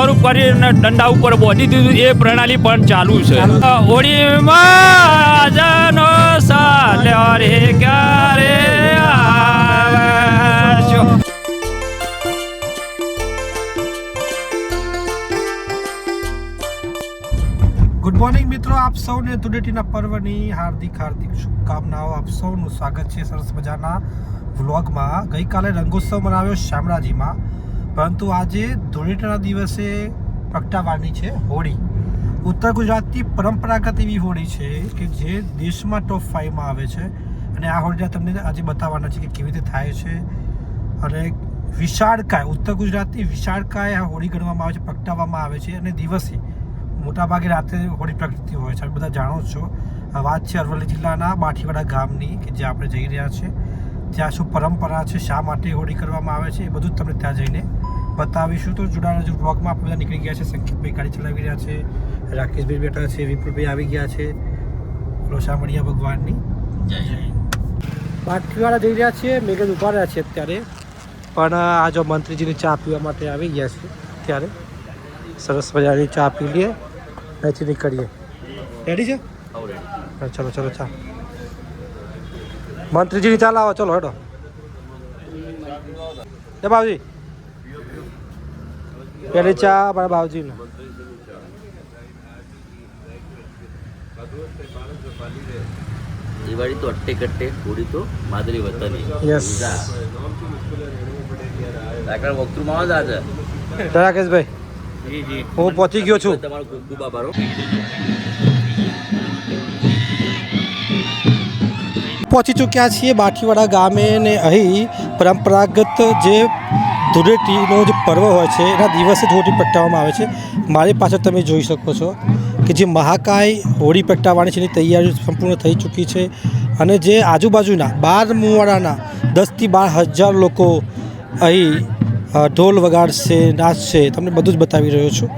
સ્વરૂપ કરીને દંડા ઉપર બોધી દીધું એ પ્રણાલી પણ ચાલુ છે. હોળીમાં જનો સાલ્યો રે ક્યારે આવશો. ગુડ મોર્નિંગ મિત્રો, આપ સૌને ધૂળેટીના પર્વની હાર્દિક શુભકામનાઓ. આપ સૌનું સ્વાગત છે સરસ મજાના વ્લોગમાં. ગઈકાલે રંગોત્સવ મનાવ્યો શામળાજીમાં, પરંતુ આજે ધૂળેટીના દિવસે પ્રગટાવવાની છે હોળી. ઉત્તર ગુજરાતની પરંપરાગત એવી હોળી છે કે જે દેશમાં ટોપ 5માં આવે છે, અને આ હોળીના તમને આજે બતાવવાના છે કે કેવી રીતે થાય છે. અને વિશાળકાય, ઉત્તર ગુજરાતની વિશાળકાય આ હોળી ગણવામાં આવે છે, પ્રગટાવવામાં આવે છે. અને દિવસે મોટાભાગે રાત્રે હોળી પ્રગટતી હોય છે. બધા જાણો છો. આ વાત છે અરવલ્લી જિલ્લાના બાઠીવાડા ગામની, કે જે આપણે જઈ રહ્યા છે. ત્યાં શું પરંપરા છે, શા માટે હોળી કરવામાં આવે છે, એ બધું જ તમને ત્યાં જઈને બતાવીશું. તો જોડાયેલા બ્લોગમાં આપણે બધા નીકળી ગયા છે. સંકેતભાઈ ગાડી ચલાવી રહ્યા છે, રાકેશભાઈ બેઠા છે, વિપુલભાઈ આવી ગયા છે. રોશામણિયા ભગવાનની જય. બાઠીવાડા જઈ રહ્યા છીએ, મેઘજ ઉભા રહ્યા છે અત્યારે. પણ આ જો મંત્રીજીની ચા પીવા માટે આવી ગયા છે. ત્યારે સરસ મજાની ચા પી લઈએ, અહીંથી નીકળીએ. રેડી છે? ચલો ચલો, ચા મંત્રીજીની ચા લાવો. ચલો હેડો. એ બાબુજી પેલી ચા મારા બાબુજીને. દિવાળી તો અટ્ટે કટ્ટે, હોળી તો માદરી વતની. યસ આગળ વખતમાં આવે આજે. રાકેશભાઈ હું પહોંચી ગયો છું. તમારો ખૂબ ખૂબ આભાર. પહોંચી ચૂક્યા છીએ બાઠીવાડા ગામે. ને અહીં પરંપરાગત જે ધૂળેટીનો જે પર્વ હોય છે એના દિવસે જ હોળી પ્રગટાવવામાં આવે છે. મારી પાછળ તમે જોઈ શકો છો કે જે મહાકાય હોળી પ્રગટાવવાની છે એની તૈયારીઓ સંપૂર્ણ થઈ ચૂકી છે. અને જે આજુબાજુના 12 મુવાડાના 10થી 12,000 લોકો અહીં ઢોલ વગાડશે, નાચશે. તમને બધું જ બતાવી રહ્યો છું.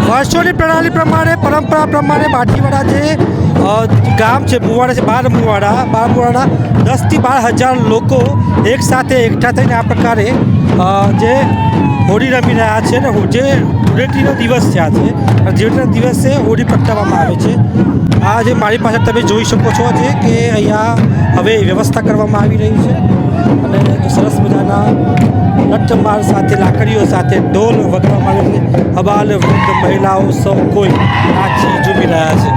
વર્ષોની પ્રણાલી પ્રમાણે, પરંપરા પ્રમાણે બાઠીવાડા જે ગામ છે, મુવાડા છે, 12 મુવાડા 10થી 12,000 લોકો એક સાથે એકઠા થઈને આ પ્રકારે જે હોળી રમી રહ્યા છે. ને જે ધૂળેટીનો દિવસ છે આજે, ધૂળેટીના દિવસે હોળી પ્રગટાવવામાં આવે છે. આ જે મારી પાસે તમે જોઈ શકો છો છે કે અહીંયા હવે વ્યવસ્થા કરવામાં આવી રહી છે. અને સરસ મજાના નટમાળ સાથે, લાકડીઓ સાથે, ઢોલ વગાડવામાં આવે છે. અબાલ વૃદ્ધ મહિલાઓ સૌ કોઈ નાચી ઝૂમી રહ્યા છે.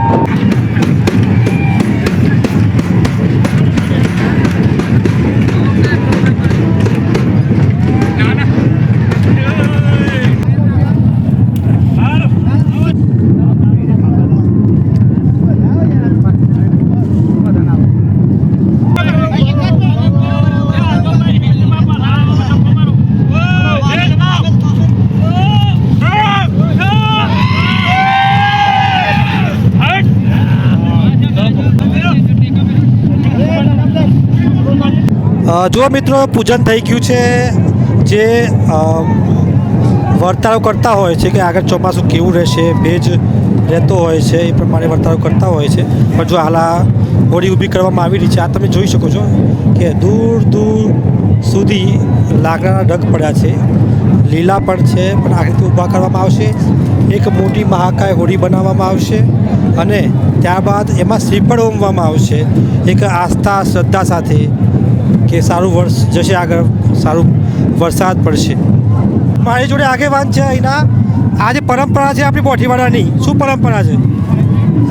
જો મિત્રો પૂજન થઈ ગયું છે. જે વર્તારો કરતા હોય છે કે આગળ ચોમાસું કેવું રહેશે, ભેજ રહેતો હોય છે, એ પ્રમાણે વર્તારો કરતા હોય છે. પણ જો હાલ આ હોડી ઊભી કરવામાં આવી રહી છે, આ તમે જોઈ શકો છો કે દૂર દૂર સુધી લાકડાના ડગ પડ્યા છે, લીલા પણ છે, પણ આ રીતે ઊભા કરવામાં આવશે. એક મોટી મહાકાય હોડી બનાવવામાં આવશે અને ત્યારબાદ એમાં શ્રીફળ હોમવામાં આવશે એક આસ્થા શ્રદ્ધા સાથે કે સારું વર્ષ જશે, આગળ સારું વરસાદ પડશે. મારી જોડે આગેવાન છે અહીંના. આ જે પરંપરા છે આપણી બોઠીવાડાની, શું પરંપરા છે?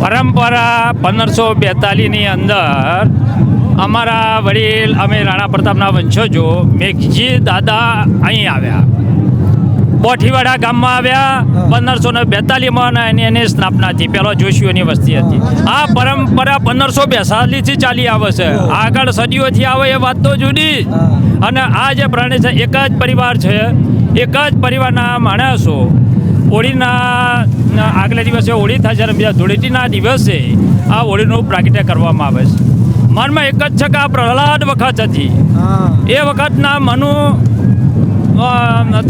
પરંપરા 1542ની અંદર અમારા વડીલ અમે રાણા પ્રતાપના વંશજો મેઘજી દાદા અહીં આવ્યા, બોઠીવાડા ગામમાં આવ્યા 1542માં અને એની સ્થાપના થઈ. પહેલો જોશીઓની વસ્તી હતી. આ પરંપરા 1542થી ચાલી આવે છે, આગળ સદીઓથી આવે એ વાત તો જુદી. અને આ જે પ્રાણી છે એક જ પરિવાર છે, એક જ પરિવારના માણસો હોળીના આગલા દિવસે હોળી થાય છે અને બીજા ધૂળેટીના દિવસે આ હોળીનું પ્રાગટ્ય કરવામાં આવે છે. મનમાં એક જ છે કે આ પ્રહલાદ વખત હતી, એ વખતના મનુ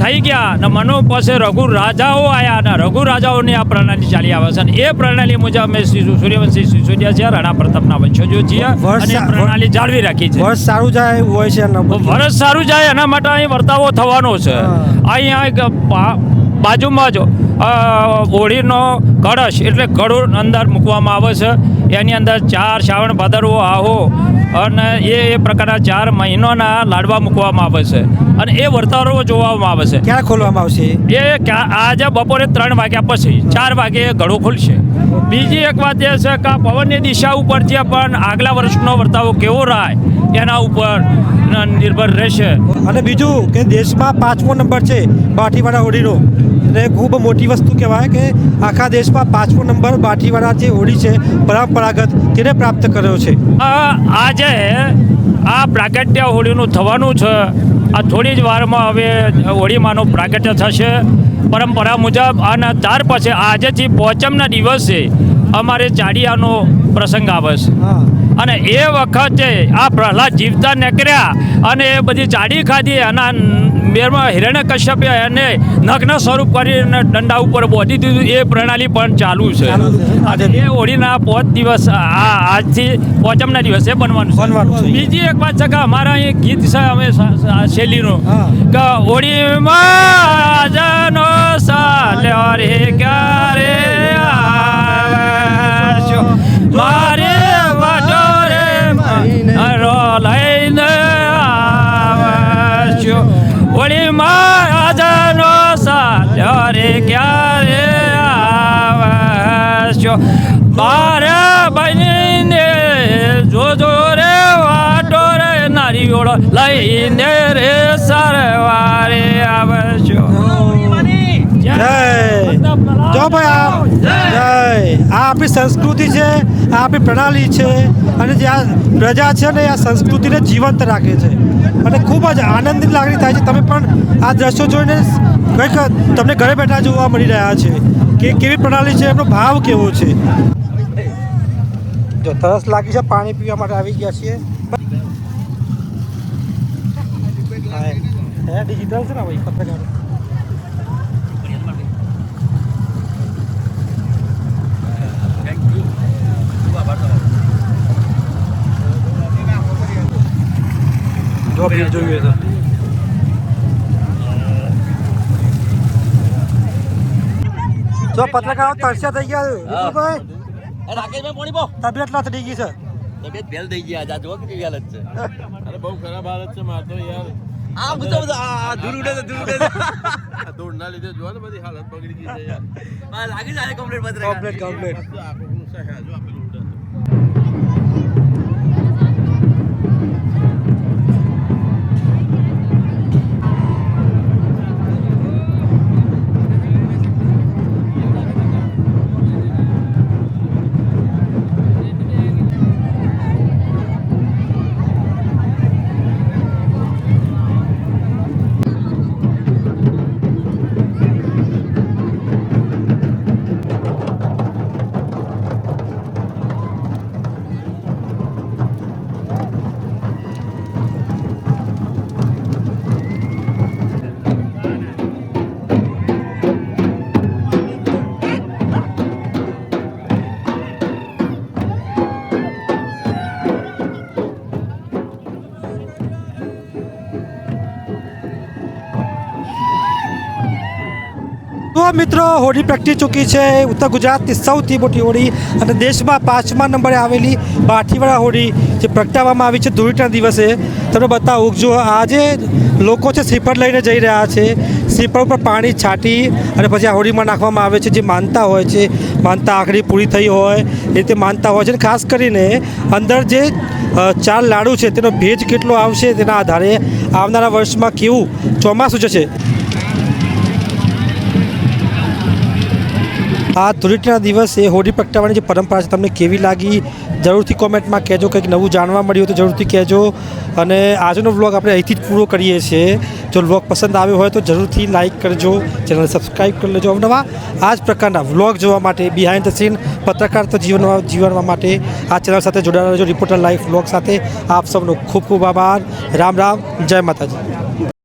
થઈ ગયા ને મનુ પાસે રઘુ રાજાઓ આવ્યા અને રઘુ રાજાઓની આ પ્રણાલી ચાલી આવે છે. અને એ પ્રણાલી મુજબ અમે સૂર્યવંશી સિસોદિયા છીએ, રાણા પ્રતાપના વંશજો છીએ અને એ પ્રણાલી જાળવી રાખી છે. વર્ષ સારું જાય એવું હોય છે. વર્ષ સારું જાય એના માટે અહીં વર્તાવો થવાનો છે. અહીંયા બાજુમાં જ હોળીનો કળશ એટલે ઘડો અંદર મૂકવામાં આવે છે. એની અંદર 4 શ્રાવણ ભાદરવો આહો અને એ પ્રકારના 4 મહિનાના લાડવા મૂકવામાં આવે છે અને એ વર્તારો જોવામાં આવે છે. ક્યાં ખોલવામાં આવશે? એ આજે બપોરે 3 વાગ્યા પછી 4 વાગે ઘડો ખુલશે. બીજી એક વાત એ છે કે પવનની દિશા ઉપરથી પણ આગલા વર્ષનો વર્તાવો કેવો રાય એના ઉપર નિર્ભર રહેશે. અને બીજું કે દેશમાં 5મો નંબર છે બાઠીવાડા હોળીનો, એટલે ખૂબ મોટી વસ્તુ કહેવાય કે આખા દેશમાં 5મો નંબર બાઠીવાડા જે હોળી છે પરંપરાગત તેને પ્રાપ્ત કર્યો છે. આજે આ પ્રાગટ્ય હોળીનું થવાનું છે. આ થોડી જ વારમાં હવે હોળીમાંનું પ્રાગટ્ય થશે પરંપરા મુજબ. અને ત્યાર પછી આજેથી પોચમના દિવસે અમારે ચાડિયાનો પ્રસંગ આવે છે અને એ વખતે આ પ્રહલાદ જીવતા નીકળ્યા અને એ બધી ચાડી ખાધી અને મેરમાં હિરણ્યકશ્યપે એને નગ્ન સ્વરૂપ કરીને દંડા ઉપર બોધી દીધું. એ પ્રણાલી પણ ચાલુ છે. એ હોળીના 5 દિવસ આજથી પોચમના દિવસે બનવાનું છે. બીજી એક વાત છે કે અમારા અહીં ગીત છે અમે શૈલીનું કે હોળીમાં જનો સાલ્યો રે ક્યારે આવ્યો મારે વડોરે લઈને આવ્યો હોળીમાં આજનો સાલ્યો રે ક્યારે આવ્યો મારે બનીને જોજો રે વાટો રે નારીઓળો લઈને રે સરવારે આવ્યો. જો ભાઈ જય. આ આપણી સંસ્કૃતિ છે, આ આપણી પ્રણાલી છે અને જે આ પ્રજા છે ને આ સંસ્કૃતિને જીવંત રાખે છે અને ખૂબ જ આનંદની લાગણી થાય છે. તમે પણ આ દ્રશ્યો જોઈને કંઈક તમને ઘરે બેઠા જોવા મળી રહ્યા છે કે કેવી પ્રણાલી છે, એમનો ભાવ કેવો છે. જો તરસ લાગી છે, પાણી પીવા માટે આવી ગયા છીએ. ડિજિટલ છે ને ભાઈ પત્રકાર. જો ભીડ જોઈએ તો જો પત્રકારો તરસ્યા થઈ ગયા. ભાઈ રાકેશભાઈ પોણી પો તબિયત ના થઈ ગઈ છે. તબિયત ફેલ થઈ ગઈ આજે. આ જો કેવી હાલત છે. અરે બહુ ખરાબ હાલત છે માર તો યાર. આ બધું દૂર ઉડે છે, દૂર ઉડે છે. આ દોડના લીધે જો ને બધી હાલત બગડી ગઈ છે યાર. લાગી જાય કમ્પ્લીટ પત્ર કમ્પ્લીટ આખું છે જો આપેલું ઉડે. મિત્રો હોળી પ્રગટી ચૂકી છે ઉત્તર ગુજરાતની સૌથી મોટી હોળી અને દેશમાં 5મા નંબરે આવેલી બાઠીવાળા હોળી જે પ્રગટાવવામાં આવી છે ધૂળેટીના દિવસે. તમે બતાવું જો આજે લોકો છે શ્રીફળ લઈને જઈ રહ્યા છે. શ્રીફળ ઉપર પાણી છાંટી અને પછી આ હોળીમાં નાખવામાં આવે છે. જે માનતા હોય છે, માનતા આખરી પૂરી થઈ હોય એ રીતે માનતા હોય છે. અને ખાસ કરીને અંદર જે 4 લાડુ છે તેનો ભેજ કેટલો આવશે તેના આધારે આવનારા વર્ષમાં કેવું ચોમાસું જશે. આ ધૂળેટીના દિવસે હોળી પ્રગટાવવાની જે પરંપરા છે તમને કેવી લાગી જરૂરથી કોમેન્ટમાં કહેજો. કંઈક નવું જાણવા મળ્યું તો જરૂરથી કહેજો. અને આજનો વ્લોગ આપણે અહીંથી જ પૂરો કરીએ છીએ. જો વ્લોગ પસંદ આવ્યો હોય તો જરૂરથી લાઇક કરજો, ચેનલ સબસ્ક્રાઈબ કરી લેજો. અવનવા આ જ પ્રકારના વ્લોગ જોવા માટે બિહાઇન્ડ ધ સીન પત્રકારત્વ જીવનવા માટે આ ચેનલ સાથે જોડાયેલા રહેજો. રિપોર્ટર લાઈફ વ્લોગ સાથે આપ સૌનો ખૂબ ખૂબ આભાર. રામ રામ, જય માતાજી.